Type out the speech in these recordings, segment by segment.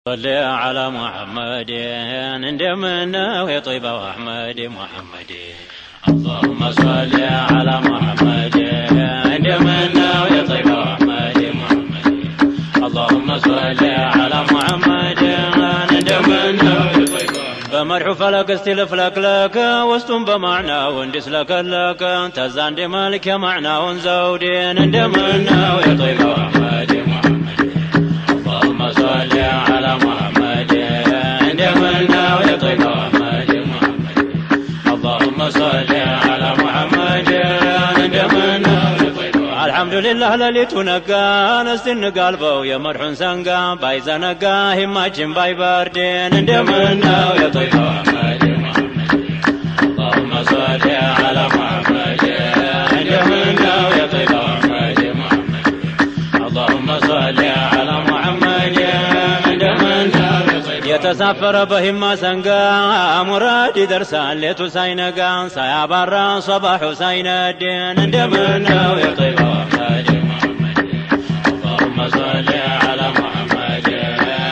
صل على محمد عندما ويطيب أحمد محمد اللهم صل على محمد عندما ويطيب أحمد محمد اللهم صل على محمد عندما بمرح فلك استلف لك وستم بمعنى واندس لك تزان دي مالك معنى ونزودين عندما ويطيب أحمد محمد اللهم صل على محمد عندما ويطيب أحمد محمد اللهم صل على محمد عندما الحمد لله لليتو نقا نستن قلبه يا مرحون سنقا بايزا نقا هماجن باي باردين عندما ويطيب أحمد محمد اللهم صل على محمد عندما ويطيب أحمد محمد اللهم صل على محمد يتسافر بهم سنقا مراد درسان ليتو ساينقا سيابارا صباح سايندين عندما ويطيب أحمد محمد اللهم صل على محمد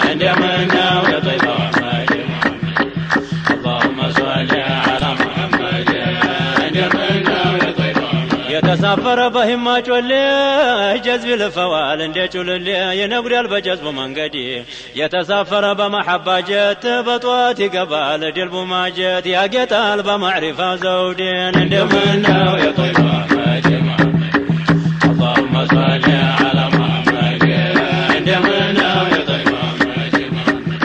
عندما ويطيب أحمد محمد اللهم صل على محمد عندما ويطيب أحمد يتسافر بهم جولي جذب الفوال اندي جولي ينبري البجذب منقدي يتسافر بمحبة جت بطواتي قبال دلب ما جت يا قتال بمعرفة زودين عندما ويطيب أحمد محمد اللهم صل على محمد عندما ويطيب أحمد محمد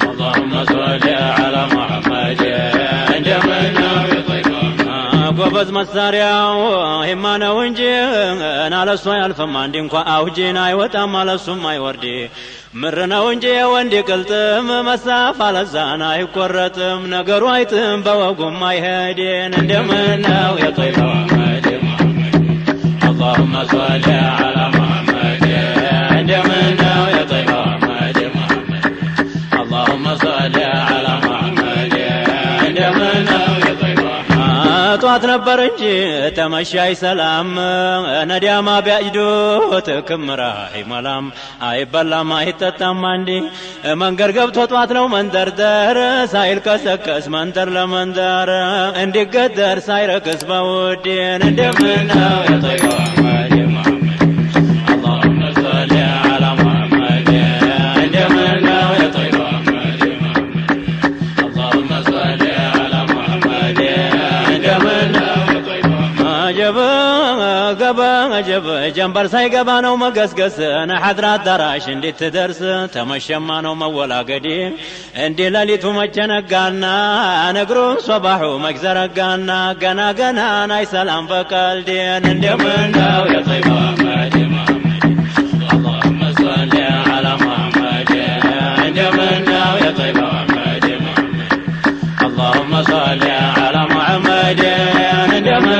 اللهم صل على محمد عندما ويطيب أحمد قبض مسارياو همانا ونجي انا لسوا يلفم عندي انكو اوجينا يوطام لسوا ما يوردي مرنا ونجي وندي قلتم مسافة لزانا يقرتم نقروا ايتم بوقم ما يهدين عندما ويطيب أحمد محمد اللهم صل على محمد عندما ويطيب أحمد محمد اللهم صل على محمد عندما ويطيب أحمد طوات نبر انجي تمشاي سلام نديا ما بيأجدو تكمرا ملام اي بلا ما يتتم عندي من قرقبتو طوات لو من دردر سايل كسكس منتر لمندر اندي قدر سايركس بودين عندما ويطيب أحمد محمد اللهم صل على محمد عندما ويطيب أحمد محمد اللهم صل على محمد عندما ويطيب أحمد قبا جب جنبر ساي قبانو مقسقس انا حضرات دراش اندي تدرس تمشمانو مولا قديم اندي لليتو مجنقانا نقرون صباحو مجزرقانا قنا ناي سلام فقالدين عندما ويطيب أحمد محمد اللهم صل على محمد عندما ويطيب أحمد محمد اللهم صل على محمد عندما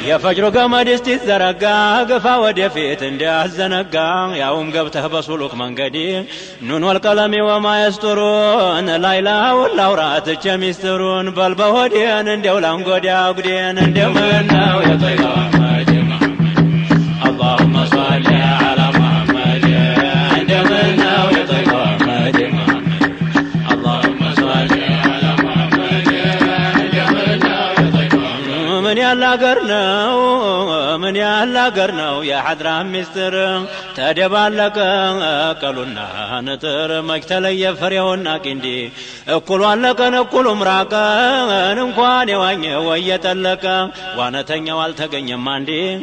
يا فجر قمد استزرقا قفا ودفيت اندي الزنقا يوم قبته بصلوك من قديم نون والقلم وما يسترون لا إله ولا ورات يسترون بل بودين اندي ولم قد يقدين عندما ويطيب أحمد محمد اللهم صل على محمد عندما ويطيب أحمد محمد اللهم صل على محمد عندما ويطيب أحمد من يالا قرنو يا حضرة مستر تدبالك قالونا نتر مجتلي فريونا كندي اقلوا لك نقول مراكا نمكواني واني ويتلك وانا تنيا والتقني ماندي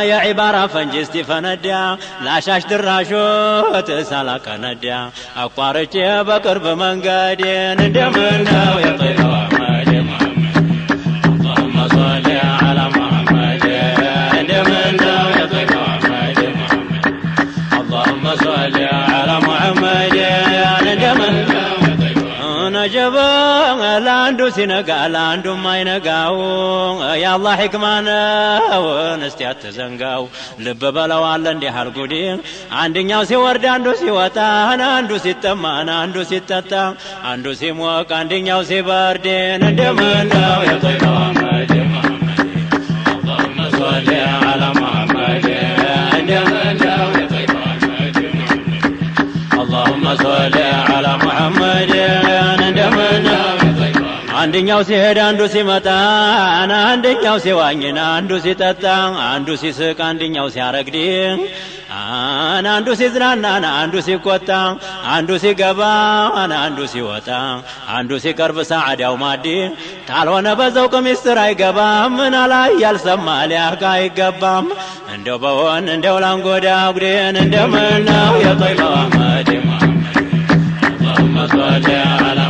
يا عبارة فنجستي فنديا لا شاش دراشو تسالك نديا اقوارك بقرب من قادين عندما ويطيب أحمد محمد اللهم صل على محمد عندما ويطيب أحمد محمد اللهم صل على محمد عندما نجبا لاندو سنقا لاندو ما ينقاو يا الله حكمانا ونستيات تزنقاو لب بلو على اندي حالقودي عندي نياو سيورد عندو سيواتا عندو سيتمان عندو سيتتا عندو سيموك عندي نياو سيباردين عندما ويطيب أحمد محمد اللهم صل على محمد عندما ويطيب أحمد محمد اللهم صل على محمد እንደምነው አንደኛው ሲሄድ አንዱ ሲመጣ አንደኛው ሲዋኝና አንዱ ሲጠጣ አንዱ ሲስቅ አንደኛው ሲያረግድ አንዱ ሲዝናና አንዱ ሲቆጣ አንዱ ሲገባ አንዱ ሲወጣ አንዱ ሲቀርብ ሰዓዳው ማዲ ካልሆነ በዛው ሚስጥር አይገባም ምን አላይ ያልሰማ ሊያርጋ አይገባም እንደው በወን እንደው ላንጎዳ ጉዴን እንደምነው የጠይባ ማዲማ اللهم صل على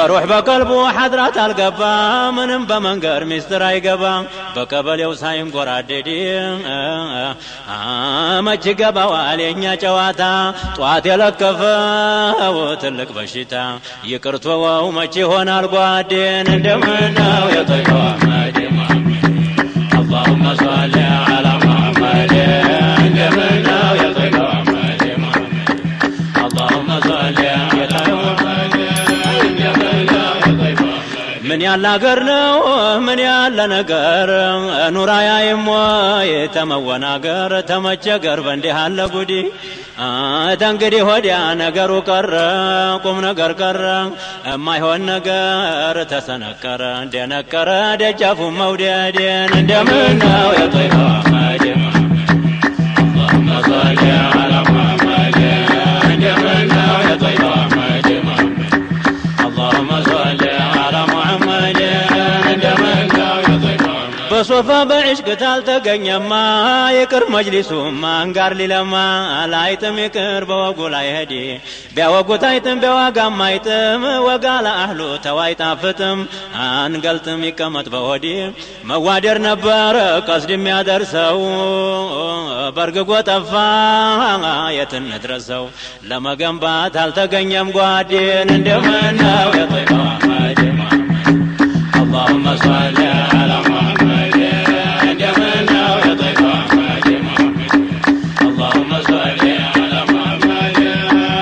روح بقلبه حضرات القبا منم بمنقر مستر يقبا بقبل وسايم قراددي ما تقبا والينا جواتا طوات يلكفا وتلك بشتا يكرتوا وما تهون القوادين اندمنا ويطيقوا مادما اللهم صل على محمد اندمنا ويطيقوا مادما اللهم صل على محمد من يالا غرنو من يالا نغر نورايا يمو يتمونا غر تمچغر بندي حال غدي تنگدي هوديا نغرو قر قوم نغر قر ما يهون نغر تسنكر دنكر دجافو موديدين اندمناو يطيبا ماجما اللهم صل على محمد اندمناو يطيبا ماجما اللهم صل على محمد بصفا بعشق تالتقنيما يكر مجلسو ما انقار لما لا يتم يكر بوقو لا يهدي بوقو تايتم بوقا ما يتم وقال أهلو توايتا فتم انقلتم يكمت بودي موادر نبار قصدي ميادر سو برقو تفا يتندرسو لما قنبا تالتقنيم قوادين اندمنا ويطيبا ماجما اللهم صل على محمد اندمنا ويطيبا ماجما اللهم صل على محمد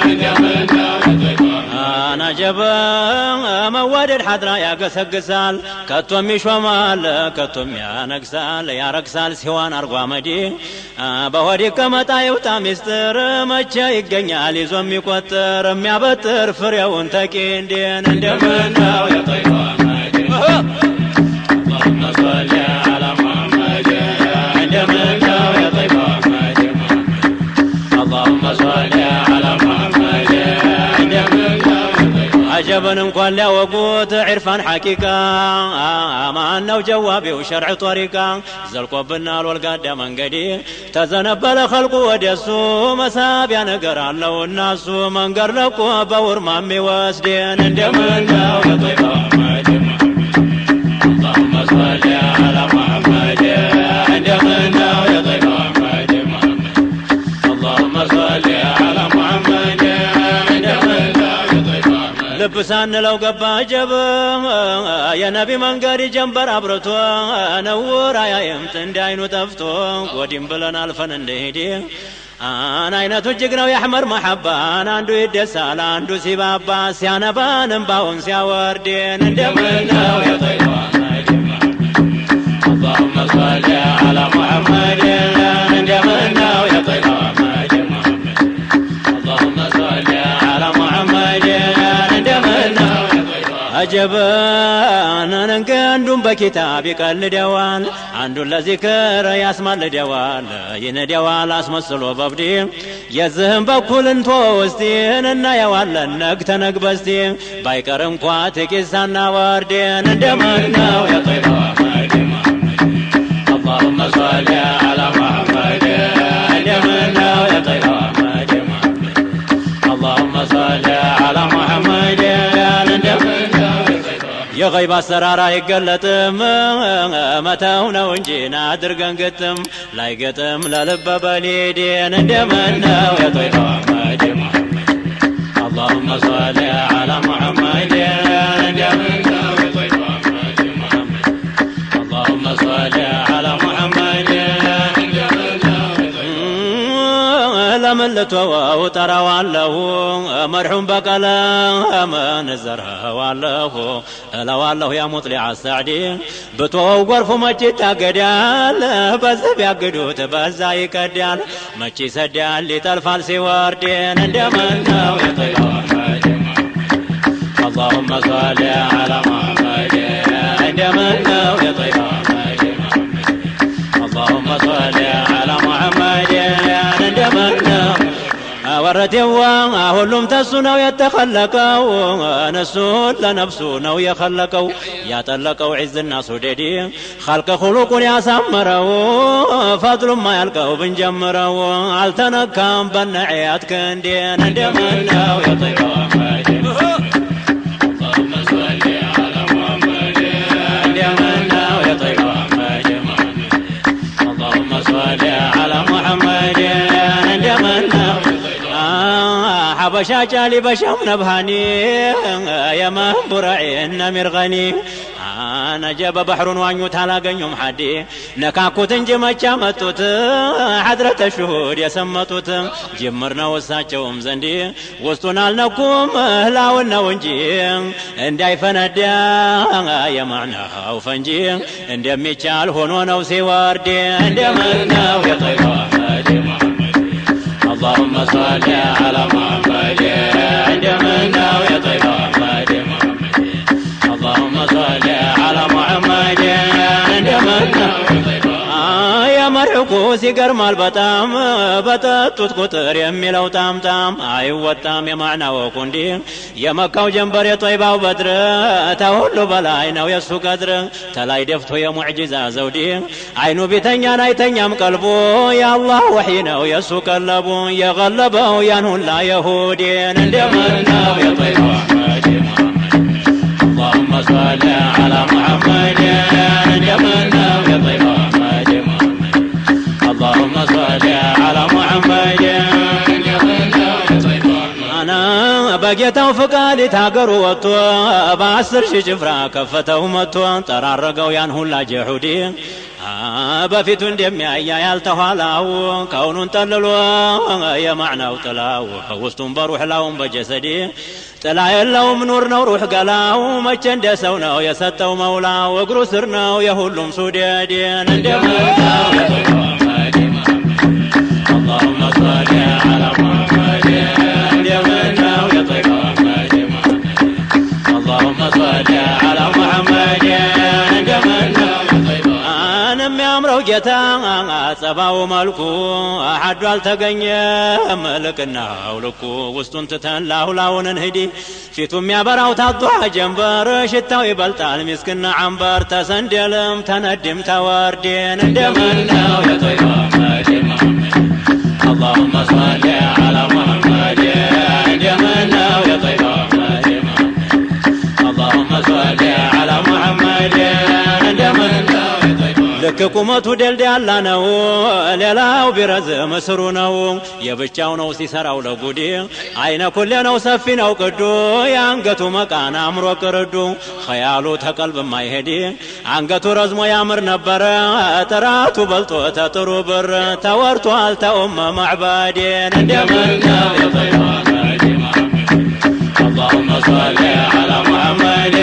اندمنا ويطيبا انا جبا موادر حضرا يا قسقسال كتوم يشومال كتوم يا نقسال يا رقسال سيوان ارغوا مدي بودي كمتا يوتا مستر مچا يگኛል ይዞም ይቆጥር የሚያበጥር ፍሬውን ተቂንዴን እንደምና ويطيبا اللهم صل على محمد عندما ويطيبا ماجما اللهم صل على محمد عندما عجبا انكون لا وقوت عرفان حقيقة ما انه جوابي وشرع طريقة زلقوا بالنار والقادة منقدي تزنبل خلقه وديسو مسابيا نقر الله الناس من قرلقوا بور مامي واسدين عندما ويطيبا ماجما اللهم صل على محمد عندما ويطيبا ماجما اللهم صل على محمد عندما ويطيبا لبسان لو قبا جب يا نبي من قاري جنبر عبرتو نور يا يمتن داينو تفتو ودين بلنا الفن ديدي انا عينتو جغنو يحمر محبه انا عنده يدسال عنده سيبابا سيانبان باون سياوردين اندمنا ويطيبا ماجما اللهم صل على محمد اندمنا ويطيبا ماجما اللهم صل على محمد اندمنا عجبا انا كندم بكتاب يقلدوال عنده لذكر يسمع لدوال يندوال اسمسلو ببدي يزهم بكل انتو وستين انا يوالنك تنقبستي بايكرم قواتك يسانا واردين اندمنا ويطيبا ماجما اللهم صل على محمد اندمنا ويطيبا ماجما اللهم صل على محمد اندمنا يا غيب السرارة يقلتم متاونا ونجينا درقن قتم لا يقتم للب بليدين اندمنا ويطيبا ماجما اللهم صل على محمد اندمنا ويطيبا ماجما اللهم صل على محمد اندمنا ويطيبا لمن ልተወው ጠራዋለሁ መርሑም በቀለም ንዘርኸዋለሁ እለዋለሁ ያ ሙጥሊዕ አሳዕዲ ብተወው ጎርፉ መች ይታገዳል በዚህ ቢያግዱት በዛ ይቀዳል መች ይሰዳል ይጠልፋል ሲወርድን እንደምን ነው የጠይባ اللهم صل على محمد እንደምን ነው የጠይባ اللهم صل على محمد እንደምን ነው ወረቴዋ ሁሉም ተሱ ነው የተኸለቀው ነሱን ለነፍሱ ነው የኸለቀው ያጠለቀው ዒዝና ሱደዲ ኸልቀ ኹሉቁን ያሳመረው ፈድሉም ማያልቀው ብንጀምረው አልተነካም በነዒያት ክንዴን እንደምን ነው የጠይባ حبشا جالي بشم نبهاني يا مهبرعي النمر غني أنا جاب بحر وانيو تلاقيهم حدي نكاكو تنجي ما جامتوت حضرة الشهود يا سمتوت جمرنا وساچوم زندي وسطنا لنكم لا ونونجي انداي فندا يا معنى وفنجي اندي ميچال هونو نو سيواردي اندي مناو يا طيبا اللهم صل على محمد عندما يا طيب محمد اللهم صل على محمد عندما يا مرحكو سيقر مال بطام بطتوت قطر يميلو تام تام وطام يا معنى وكندي يا مكاو جنبر يا طيبة وبدر تهولو بلاينا ويسو قدر تلاي دفتو يا معجزة زودي عينو بيتنيا نايتنيا مقلبو يا الله وحينا ويسو قلبو يا غلبو يا نون لا يهودين اندمنا يا طيبة محمد اللهم صل على محمد اندمنا يا طيبة محمد اللهم صل على محمد أنا بقيتو فقالي تاقروا وطو بعصر شجفرا كفتو مطو ترارقو يانهو لا جحودي بفيتو اندمي ايا يالتهالاو كونو تللو يا معناو تلاو وستن بروح لاهم بجسدي تلا يلوم نور نوروح قلاو مچن دسو نو يستو مولاو اقرو سرناو يهولم سوديدين اندمناو اللهم صل على محمد اندمناو يا طيب محمد اللهم صل على محمد اندمناو የሚያምረው ጌታ ጸባው መልኩ አሐዱ አልተገኘ መልክናው ልኩ ውስጡን ትተን ላሁላውን እንሂድ ፊቱ የሚያበራው ታጧ ጀንበር ሽታው ይበልጣል ምስክና አንበር ተሰንደልም ተነድም ተወርደን እንደምን ነው የጠይባ محمد اللهم صل على محمد እንደምን ነው የጠይባ محمد اللهم صل على محمد እንደምን ነው لك قومتو دلدال ነው ሌላው ቢረዝም ስሩ ነው የብቻው ነው ሲሰራው ለጉዲ አይነ ኩለ ነው ሰፊ ነው ቅዱ ያንገቱ መቃና አምሮ ቅርዱ ኸያሉ ተቀልብ ማይሄድ አንገቱ ረዝሞ ያምር ነበር ተራቱ በልጦ ተጥሩ ብር ተወርቷል ተኡመ ማዕባዴን እንደምን ነው የጠይባ اللهم صل على محمد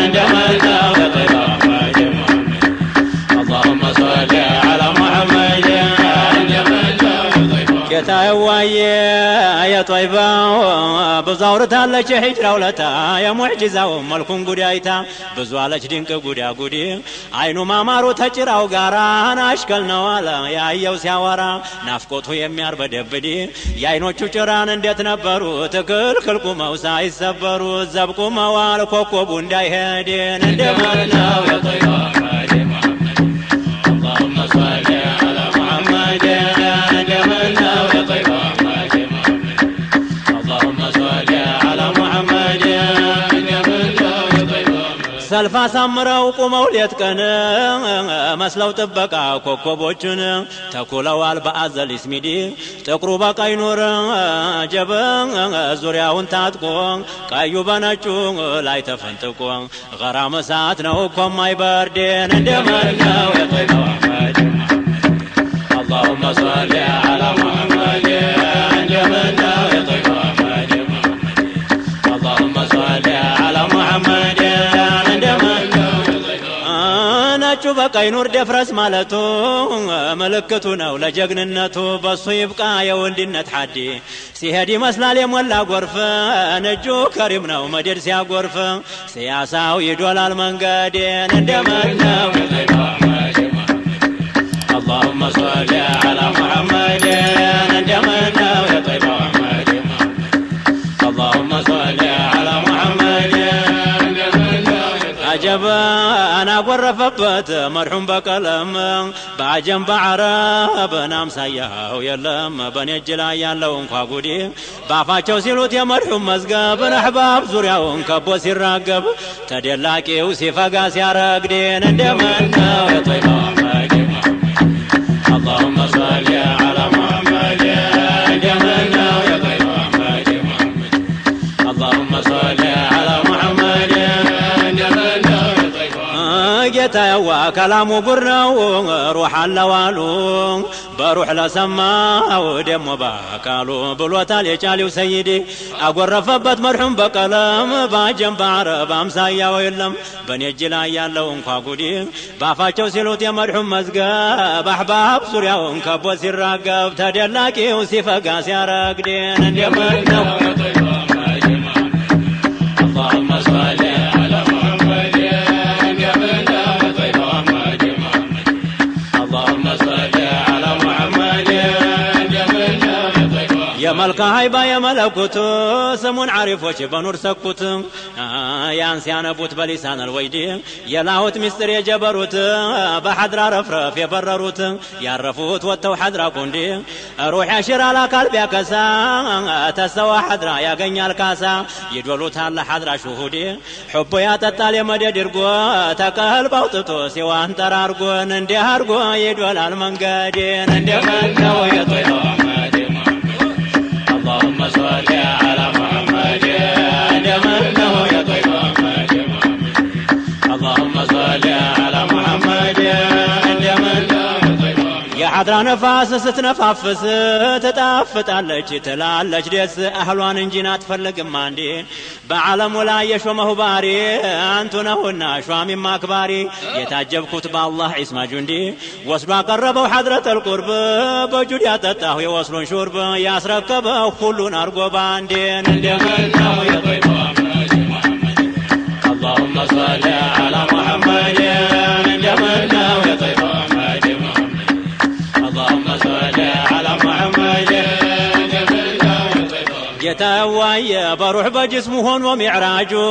እንደምን ነው የጠይባ اللهم صل على محمد كتاوية يا طيبة بزورتالك حجرة ولتا يا معجزة وملكم قدايتا بزوالك دينك قدا قدي عينو ما مارو تجرا وقاران أشكال نوالا يا أيو سياورا نافقوتو يميار بدبدي يا عينو چوچران اندت نبرو تكل خلقو موسى يسبرو زبقو موال كوكو بنداي هدين اندمنا يا طيبة اللهم صل على محمد اندمنا يا طيبة اللهم صل على محمد اندمنا يا طيبة سلفا سمرو قومو ليتكن مسلو طبقا كوكبوچن تكولوال بازل اسمدي تقرو بقاي نور جبن زورياون تاتقو قايو بنچو لاي تفنتقو غرام ساعت نو كوماي بردين اندمنا يا طيبة اللهم صل على محمد ታችሁ በቀይ ኑር ደፍረስ ማለቱ ምልክቱ ነው ለጀግንነቱ በሱ ይብቃ የወንድነት ሐዲ ሲሄድ ይመስላል የሞላ ጎርፍ ነጁ ከሪም ነው መደድ ሲያጎርፍ ሲያሳው ይዶላል መንገዴን እንደመነው اللهم صل على محمد እንደመነው የጠይባ አህመድ اللهم صل على محمد عجب أنا قرفت مرحوم بكلام بعجم بعرب نام سياه يلم بني الجلايا لون خاقودي بعفاچو سيلوت يا مرحوم مزقب الأحباب زورياون كبو سيراقب تدلاكي وسيفاقا سيارقدين اندمنا يا طيب أحمد اللهم صل على محمد اندمنا يا طيب أحمد اللهم صل على محمد ጌታ ያዋ ከላሙ ጉርነው ሩህ አለዋሉ በሩህ ለሰማው ደሞ ባካሉ ብሎታል የቻሊው ሰይዲ አጎረፈበት መርሁም በቀለም ባጀም ባረብ አምሳያው የለም በኔ እጅ ላይ ያለው እንኳ ጉዲ ባፋቸው ሲሉት የመርሁም መዝገብ አህባብ ዙሪያውን ከቦ ሲራገብ ተደላቂው ሲፈጋ ሲያረግዴን እንደመነው اللهم صل على محمد يا ملك هيبة يا ملكوت سمون عارفوش بنور سكوت يانسي أنا بوت بلسان الويدي يا لاهوت مستر يا جبروت بحضر رفرف يا برروت يا رفوت وتو حضر كوندي روح يشير على قلبي كسا تسوى حضر يا غني الكاسا يدولوت على حضر شهودي حب يا تتالي مدى درقو تقلب وطتو سوى انت رارقو نندي هارقو يدول المنقادين نندي منو يطيو اللهم صل على محمد دمنه يا طيب أحمد اللهم صل على محمد دمنه يا حضر نفاس ستنفافس تتافطالج تلالج دس اهلوان انجينا تفلق ماندي بعالم ولا يشومه باري انتو نهونا شوامي ماكباري يتعجبكوت بالله اسم جندي وصبا قربوا حضرة القرب بجود ياتتاه يوصلون شرب ياسركبوا كلون ارقو باندين اندمناه يا طيب أحمد اللهم صل على محمد اندمناه يا طيب أحمد اللهم صل على محمد يتواي بروح بجسمهن ومعراجو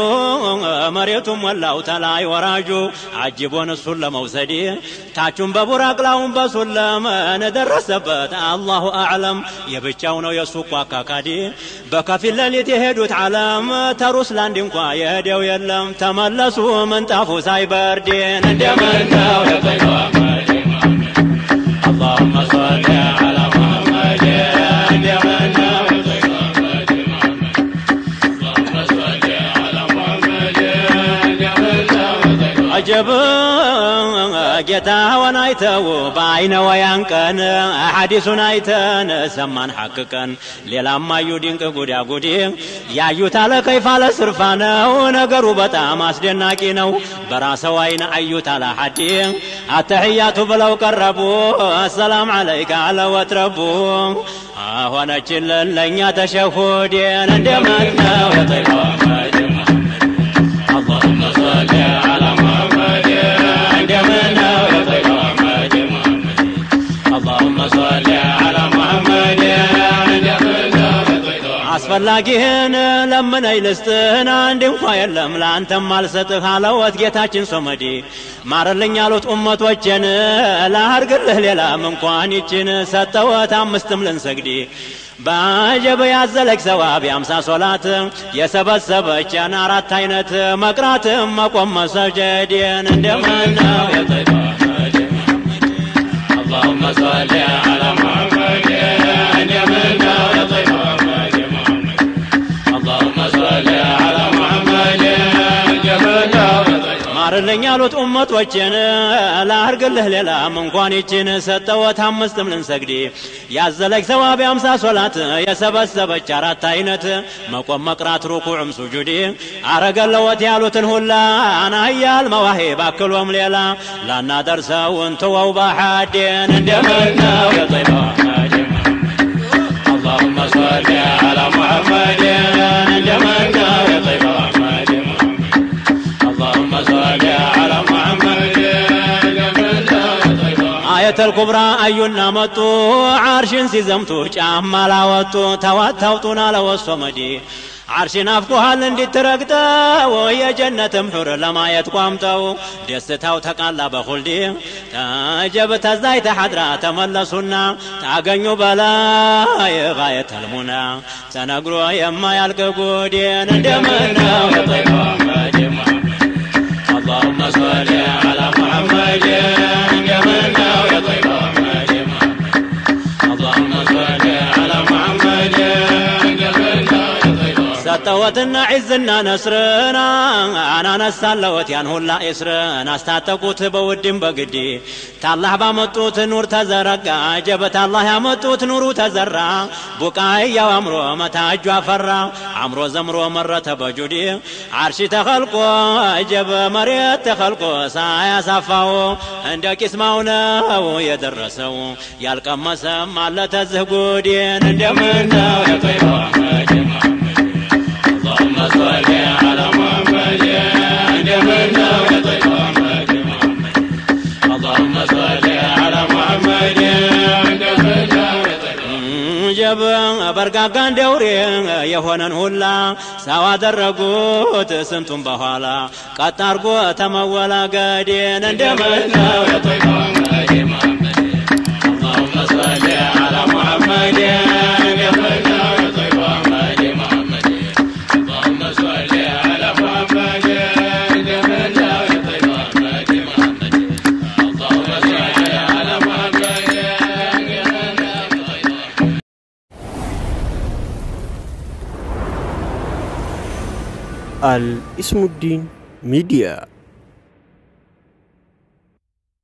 مريتم ولاو تلاي وراجو عجبون السلم وسدي تاچون ببراق لاون بسلم ندرسبت الله اعلم يبچاونو يسوق كاكادي بكفي الليل يهدوت علام تروس لاند انكوا يهديو يلم تملسوا من طافو سايبردين اندمناو يا طيب أحمد اللهم صل على محمد اندمناو يا طيب أحمد اللهم صل على محمد اندمناو يا طيب عجب ጌታ ወናይተው ባይነ ወያንቀን አሐዲሱን አይተን ሰማን ሐቅቀን ሌላማዩ ድንቅ ጉዳጉዲ ያዩት አለ ከይፋ ለስርፋ ነው ነገሩ በጣም አስደናቂ ነው በራሰው አይን አዩት አለ ሐዲ አተህያቱ ብለው ቀረቡ አሰላም አለይከ አለ ወትረቡ ሆነችልን ለኛ ተሸሁዴን እንደማነው የጠይባ አህመድ اللهم صل على محمد እንደምነው የጠይባ አህመድ اللهم صل على محمد እንደምነው የጠይባ አስፈላጊህን ለምነኝ ልስጥህን አንድ እንኳ የለም ለአንተም አልሰጥህ አለወት ጌታችን ሶመዲ ማረልኝ አሉት ኡመቶችን ላርግልህ ሌላም እንኳን ይችን ሰጠወት አምስትም ልንሰግዲ ባጀበ ያዘለክ ሰዋብ ያምሳ ሶላት የሰበሰበችን አራት አይነት መቅራት መቆም መሰጀድን እንደማነው የጠይባ አህመድ اللهم صل على محمد እንደማነው የጠይባ አህመድ اللهم صل على محمد እንደማነው ማረልኝ አሉት ያሉት ኡመቶችን ላርግልህ ሌላ እንኳን ይችን ሰጠወት አምስትም ልንሰግድ ያዘለች ሰዋብ 50 ሶላት የሰበሰበች 4 አይነት መቆም መቅራት ሩኩዕም ሱጁድ አረገለወት ያሉትን ሁላ አናያል መዋሂብ አክሎም ሌላ ላናደርሰው እንተወው በሐዴን እንደምነው የጠይባ اللهم صل على محمد እንደምነው የጠይባ اللهم صل على محمد آية الكبرى أينا متو عرشن سيزمتو جاملا وتو تواتوتنا لو الصمدي عرشنا فكوهال اندي ترقتا ويا جنة محور لما يتقامتو دستاو تقالا بخلدي تاجبت الزايت حضرا تملسونا تاقنيو بلا غاية المنى تنقروا يما يلقى قودين اندمنا وطيبا مجمع اللهم صل على محمد اندمنا وطيبا مجمع اللهم صل على محمد ستوتنا عزنا نصرنا أنا نسالوت ያን ሁላ እስረን አስታጠቁት በውድም በግዲ ታላህ ባመጡት ኑር ተዘረጋ ጀበት አላህ ያመጡት ኑሩ ተዘራ ቡቃያው አምሮ መታጁ አፈራ አምሮ ዘምሮ መረተ በጁዲ አርሽ ተخلቆ ጀበ መሬት ተخلቆ ሳያሳፋው እንደ ቂስማው ነው የደረሰው ያልቀመሰም አለ ተዝጉዲን እንደምነው የጠይባ መጀመር اللهم صل على محمد እንደምነው የጠይባ መጀመር اللهم صل على محمد እንደምነው የጠይባ ጀበ በርጋጋ እንደውሬ የሆነን ሁላ ሰው አደረጉት ስንቱን በኋላ ቀጥ አርጎ ተመወላገዴን እንደምነው የጠይባ መጀመር اللهم صل على محمد እንደምነው የጠይባ መጀመር اللهم صل على محمد እንደምነው የጠይባ መጀመር اللهم صل على محمد الاسم الدين ميديا